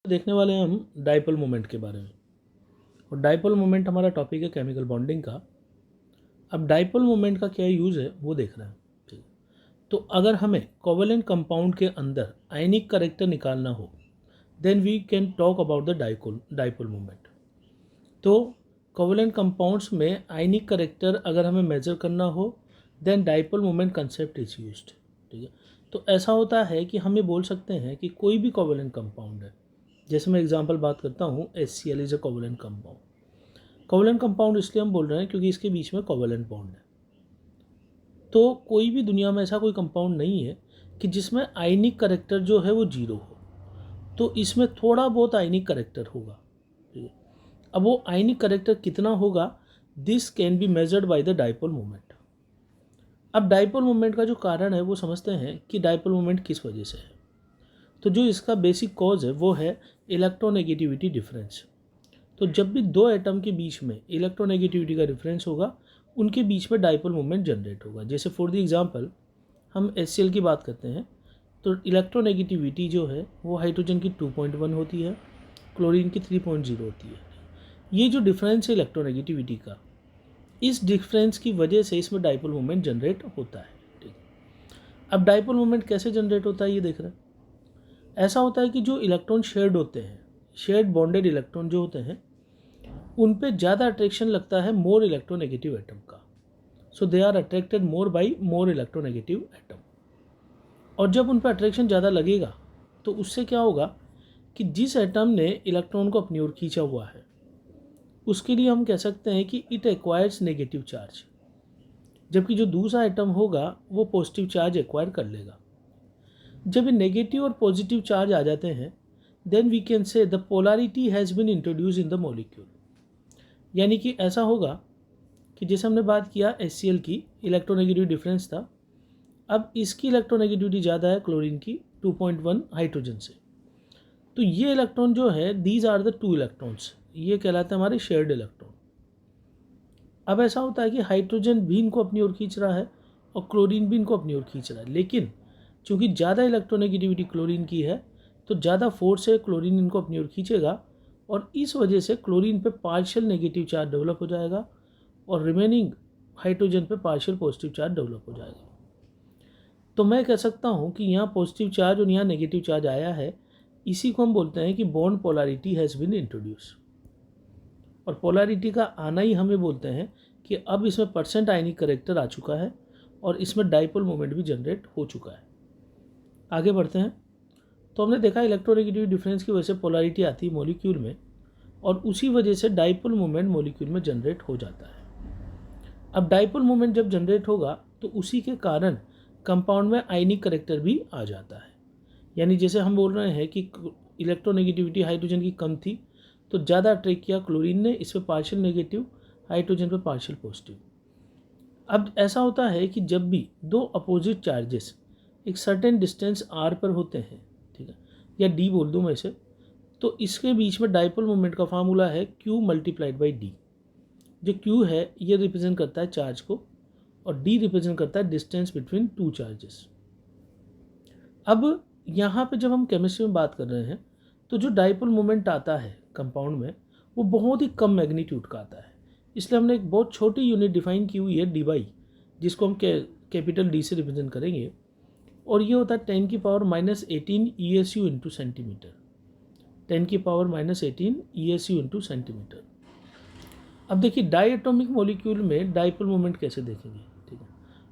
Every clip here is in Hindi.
देखने वाले हैं हम डाइपोल मोमेंट के बारे में। और डाइपोल मोमेंट हमारा टॉपिक है केमिकल बॉन्डिंग का। अब डाइपोल मोमेंट का क्या यूज़ है वो देख रहे हैं। ठीक है, तो अगर हमें कोवेलेंट कंपाउंड के अंदर आयनिक करेक्टर निकालना हो then we can talk about the dipole moment. तो कोवेलेंट कंपाउंड्स में आयनिक करेक्टर अगर हमें मेजर करना हो then dipole moment concept is used. ठीक है, तो ऐसा होता है कि हम ये बोल सकते हैं कि कोई भी कोवेलेंट कंपाउंड है, जैसे मैं एग्जांपल बात करता हूँ HCl is a covalent compound. Covalent compound इसलिए हम बोल रहे हैं क्योंकि इसके बीच में कोवेलेंट बॉन्ड है। तो कोई भी दुनिया में ऐसा कोई कंपाउंड नहीं है कि जिसमें आयनिक करेक्टर जो है वो जीरो हो, तो इसमें थोड़ा बहुत आयनिक करेक्टर होगा। ठीक है, अब वो आयनिक करेक्टर कितना होगा this can be measured by the dipole moment. अब डाइपोल मोमेंट का जो कारण है वो समझते हैं कि डाइपोल मोमेंट किस वजह से है। तो जो इसका बेसिक कॉज है वो है इलेक्ट्रोनेगेटिविटी डिफरेंस। तो जब भी दो एटम के बीच में इलेक्ट्रोनेगेटिविटी का डिफरेंस होगा उनके बीच में डाइपोल मोमेंट जनरेट होगा। जैसे फॉर द एग्जांपल हम HCl की बात करते हैं तो इलेक्ट्रोनेगेटिविटी जो है वो हाइड्रोजन की 2.1 होती है, क्लोरीन की 3.0 होती है। ये जो डिफरेंस है इलेक्ट्रोनेगेटिविटी का, इस डिफरेंस की वजह से इसमें डाइपोल मोमेंट जनरेट होता है। ठीक है, अब डाइपोल मोमेंट कैसे जनरेट होता है ये देख रहे हैं। ऐसा होता है कि जो इलेक्ट्रॉन शेयर्ड होते हैं, शेयर्ड बॉन्डेड इलेक्ट्रॉन जो होते हैं उन पे ज़्यादा अट्रैक्शन लगता है मोर इलेक्ट्रोनेगेटिव एटम का। So they are attracted more by more electronegative atom. और जब उन पर अट्रैक्शन ज़्यादा लगेगा तो उससे क्या होगा कि जिस एटम ने इलेक्ट्रॉन को अपनी ओर खींचा हुआ है उसके लिए हम कह सकते हैं कि इट एक्वायर्स नेगेटिव चार्ज, जबकि जो दूसरा एटम होगा वो पॉजिटिव चार्ज एक्वायर कर लेगा। जब ये नेगेटिव और पॉजिटिव चार्ज आ जाते हैं then we can say the polarity has been introduce in the molecule. यानी कि ऐसा होगा कि जैसे हमने बात किया HCl की इलेक्ट्रोनेगेटिव डिफरेंस था, अब इसकी इलेक्ट्रोनेगेटिविटी ज़्यादा है क्लोरीन की 2.1 हाइड्रोजन से। तो ये इलेक्ट्रॉन जो है these are the two electrons, ये कहलाते हैं हमारे शेयर्ड इलेक्ट्रॉन। अब ऐसा होता है कि हाइड्रोजन भी इनको अपनी ओर खींच रहा है और क्लोरीन भी इनको अपनी ओर खींच रहा है, लेकिन चूँकि ज़्यादा इलेक्ट्रोनेगेटिविटी क्लोरीन की है तो ज़्यादा फोर्स से क्लोरीन इनको अपनी ओर खींचेगा और इस वजह से क्लोरीन पे पार्शियल नेगेटिव चार्ज डेवलप हो जाएगा और रिमेनिंग हाइड्रोजन पे पार्शियल पॉजिटिव चार्ज डेवलप हो जाएगा। तो मैं कह सकता हूँ कि यहाँ पॉजिटिव चार्ज और यहाँ नेगेटिव चार्ज आया है, इसी को हम बोलते हैं कि bond polarity has been introduce. और पोलैरिटी का आना ही हमें बोलते हैं कि अब इसमें परसेंट आयनिक करेक्टर आ चुका है और इसमें डाइपोल मोमेंट भी जनरेट हो चुका है। आगे बढ़ते हैं। तो हमने देखा इलेक्ट्रोनेगेटिव डिफरेंस की वजह से पोलैरिटी आती है मॉलिक्यूल में और उसी वजह से डाइपोल मोमेंट मॉलिक्यूल में जनरेट हो जाता है। अब डाइपोल मोमेंट जब जनरेट होगा तो उसी के कारण कंपाउंड में आयनिक करेक्टर भी आ जाता है। यानी जैसे हम बोल रहे हैं कि इलेक्ट्रोनेगेटिविटी हाइड्रोजन की कम थी तो ज़्यादा अट्रैक्ट किया क्लोरीन ने, इस पर पार्शियल नेगेटिव, हाइड्रोजन पर पार्शियल पॉजिटिव। अब ऐसा होता है कि जब भी दो अपोजिट चार्जेस एक सर्टेन डिस्टेंस r पर होते हैं, ठीक है, या d बोल दूँ मैं इसे, तो इसके बीच में डाइपोल मोमेंट का फार्मूला है q मल्टीप्लाइड बाई d। जो q है ये रिप्रेजेंट करता है चार्ज को और d रिप्रेजेंट करता है डिस्टेंस बिटवीन टू चार्जेस। अब यहाँ पे जब हम केमिस्ट्री में बात कर रहे हैं तो जो डाइपोल मोमेंट आता है कंपाउंड में वो बहुत ही कम मैग्नीट्यूड का आता है, इसलिए हमने एक बहुत छोटी यूनिट डिफाइन की हुई है dy, जिसको हम कैपिटल D से रिप्रेजेंट करेंगे और ये होता है 10 की पावर -18 ESU इंटू सेंटीमीटर। 10 की पावर -18 ESU इंटू सेंटीमीटर। अब देखिए डायटोमिक मॉलिक्यूल में डाइपोल मोमेंट कैसे देखेंगे, ठीक है,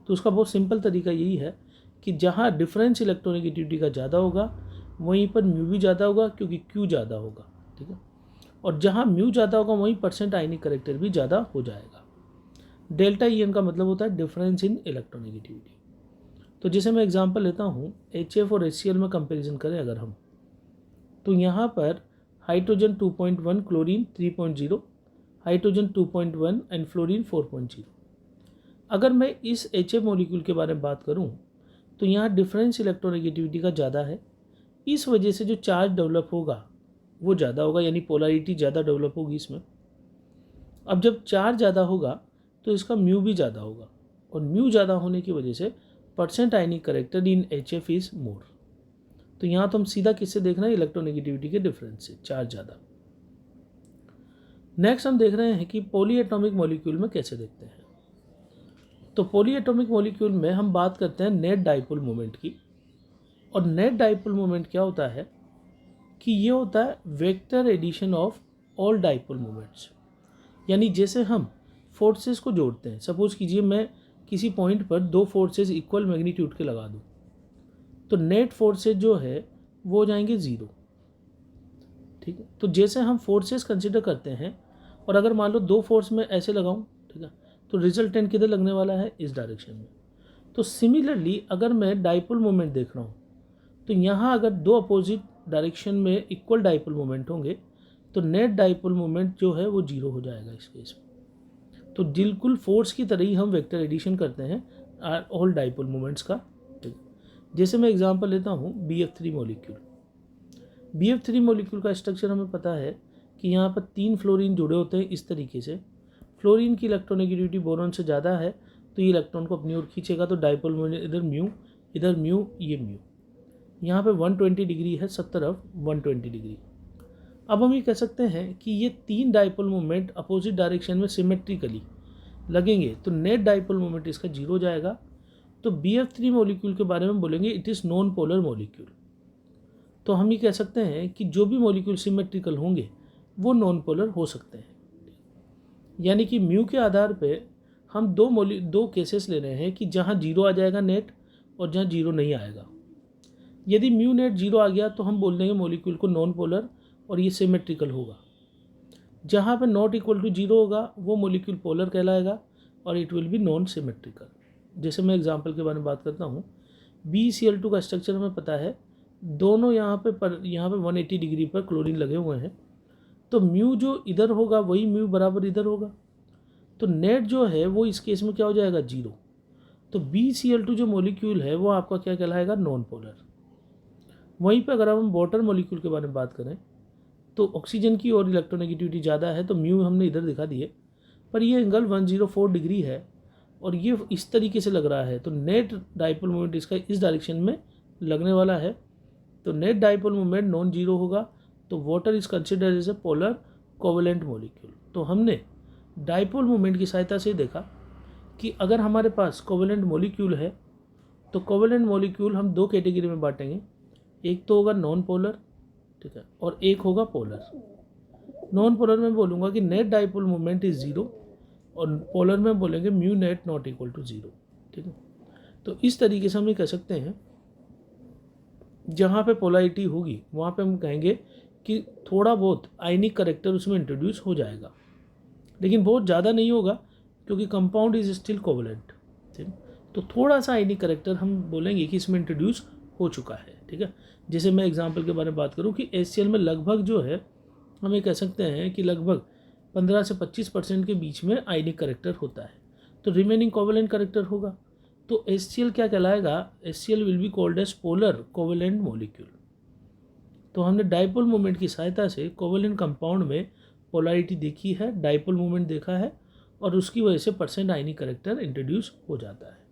तो उसका बहुत सिंपल तरीका यही है कि जहाँ डिफरेंस इलेक्ट्रोनेगेटिविटी का ज़्यादा होगा वहीं पर म्यू भी ज़्यादा होगा क्योंकि क्यू ज़्यादा होगा, ठीक है, और जहाँ म्यू ज़्यादा होगा वहीं परसेंट आयनिक करेक्टर भी ज़्यादा हो जाएगा। डेल्टा EN का मतलब होता है डिफरेंस इन इलेक्ट्रोनेगेटिविटी। तो जैसे मैं एग्जांपल लेता हूँ HF और HCl में कंपैरिजन करें अगर हम, तो यहाँ पर hydrogen 2.1, chlorine 3.0, hydrogen 2.1 and fluorine 4.0। अगर मैं इस HF मॉलिक्यूल के बारे में बात करूँ तो यहाँ डिफरेंस इलेक्ट्रोनेगेटिविटी का ज़्यादा है, इस वजह से जो चार्ज डेवलप होगा वो ज़्यादा होगा, यानी पोलैरिटी ज़्यादा डेवलप होगी इसमें। अब जब चार्ज ज़्यादा होगा तो इसका म्यू भी ज़्यादा होगा और म्यू ज़्यादा होने की वजह से percent ionic character in HF is more. तो यहाँ तो हम सीधा किससे देख रहे हैं, इलेक्ट्रोनेगेटिविटी के डिफरेंस से, चार्ज ज़्यादा। नेक्स्ट हम देख रहे हैं कि पॉली एटॉमिक मॉलिक्यूल में कैसे देखते हैं। तो पॉली एटॉमिक मॉलिक्यूल में हम बात करते हैं नेट डाइपोल मोमेंट की। और नेट डाइपोल मोमेंट क्या होता है कि ये होता है vector addition of all dipole moments. यानी जैसे हम फोर्सेस को जोड़ते हैं, सपोज कीजिए मैं किसी पॉइंट पर दो फोर्सेस इक्वल मैग्नीट्यूड के लगा दूँ, तो नेट फोर्सेस जो है वो हो जाएंगे ज़ीरो। ठीक है, तो जैसे हम फोर्सेस कंसिडर करते हैं, और अगर मान लो दो फोर्स में ऐसे लगाऊं, ठीक है, तो रिजल्टेंट किधर लगने वाला है, इस डायरेक्शन में। तो सिमिलरली अगर मैं डाइपोल मोमेंट देख रहा हूँ, तो यहाँ अगर दो अपोजिट डायरेक्शन में इक्वल डाइपोल मोमेंट होंगे तो नेट डाइपोल मोमेंट जो है वो जीरो हो जाएगा इस केस में। तो बिल्कुल फोर्स की तरह ही हम वेक्टर एडिशन करते हैं ऑल डाइपोल मोमेंट्स का। जैसे मैं एग्जांपल लेता हूँ BF3 मॉलिक्यूल। BF3 मॉलिक्यूल का स्ट्रक्चर हमें पता है कि यहाँ पर 3 फ्लोरीन जुड़े होते हैं इस तरीके से। फ्लोरीन की इलेक्ट्रोनेगेटिविटी बोरॉन से ज़्यादा है, तो ये इलेक्ट्रॉन को अपनी ओर खींचेगा, तो डाइपोल मोमेंट इधर म्यू, इधर म्यू, ये म्यू। यहाँ पे 120 डिग्री है, सब तरफ 120 डिग्री। अब हम ये कह सकते हैं कि ये 3 डाइपोल मोमेंट अपोजिट डायरेक्शन में सिमेट्रिकली लगेंगे, तो नेट डाइपोल मोमेंट इसका जीरो हो जाएगा। तो BF3 मॉलिक्यूल के बारे में बोलेंगे it is non polar molecule. तो हम ये कह सकते हैं कि जो भी मॉलिक्यूल सिमेट्रिकल होंगे वो नॉन पोलर हो सकते हैं। यानी कि म्यू के आधार पे हम दो केसेस ले रहे हैं कि जहाँ जीरो आ जाएगा नेट और जहाँ जीरो नहीं आएगा। यदि म्यू नेट जीरो आ गया तो हम बोल देंगे मॉलिक्यूल को नॉन पोलर और ये सिमेट्रिकल होगा। जहाँ पे नॉट इक्वल टू जीरो होगा वो मॉलिक्यूल पोलर कहलाएगा और it will be non symmetrical. जैसे मैं एग्जांपल के बारे में बात करता हूँ, BeCl2 का स्ट्रक्चर हमें पता है, दोनों यहाँ पे 180 डिग्री पर क्लोरीन लगे हुए हैं, तो म्यू जो इधर होगा वही म्यू बराबर इधर होगा, तो नेट जो है वो इस केस में क्या हो जाएगा, जीरो। तो BeCl2 जो मॉलिक्यूल है वो आपका क्या कहलाएगा, नॉन पोलर। वहीं पर अगर हम वाटर मॉलिक्यूल के बारे में बात करें तो ऑक्सीजन की और इलेक्ट्रोनेगेटिविटी ज़्यादा है, तो म्यू हमने इधर दिखा दिए, पर ये एंगल 104 डिग्री है और ये इस तरीके से लग रहा है, तो नेट डाइपोल मोमेंट इसका इस डायरेक्शन में लगने वाला है। तो net dipole moment non zero होगा, तो water is considered as a polar covalent molecule. तो हमने डाइपोल मोमेंट की सहायता से देखा कि अगर हमारे पास कोवेलेंट मॉलिक्यूल है तो कोवेलेंट मॉलिक्यूल हम दो कैटेगरी में बांटेंगे, एक तो होगा नॉन पोलर, ठीक है, और एक होगा पोलर। नॉन पोलर में बोलूँगा कि net dipole moment is zero और पोलर में बोलेंगे mu net not equal to zero. ठीक है, तो इस तरीके से हम ये कह सकते हैं जहाँ पे पोलैरिटी होगी वहाँ पे हम कहेंगे कि थोड़ा बहुत आयनिक करेक्टर उसमें इंट्रोड्यूस हो जाएगा, लेकिन बहुत ज़्यादा नहीं होगा क्योंकि कंपाउंड इज स्टिल कोवेलेंट। ठीक, तो थोड़ा सा आयनिक करेक्टर हम बोलेंगे कि इसमें इंट्रोड्यूस हो चुका है। ठीक है, जैसे मैं एग्जांपल के बारे में बात करूँ कि HCl में लगभग जो है हम ये कह सकते हैं कि लगभग 15 से 25% के बीच में आयनिक करेक्टर होता है, तो रिमेनिंग कोवेलेंट करेक्टर होगा। तो HCl क्या कहलाएगा, HCl will be called as polar covalent molecule. तो हमने डाइपोल मोमेंट की सहायता से कोवेलेंट कंपाउंड में पोलैरिटी देखी है, डाइपोल मोमेंट देखा है और उसकी वजह से परसेंट आयनिक करेक्टर इंट्रोड्यूस हो जाता है।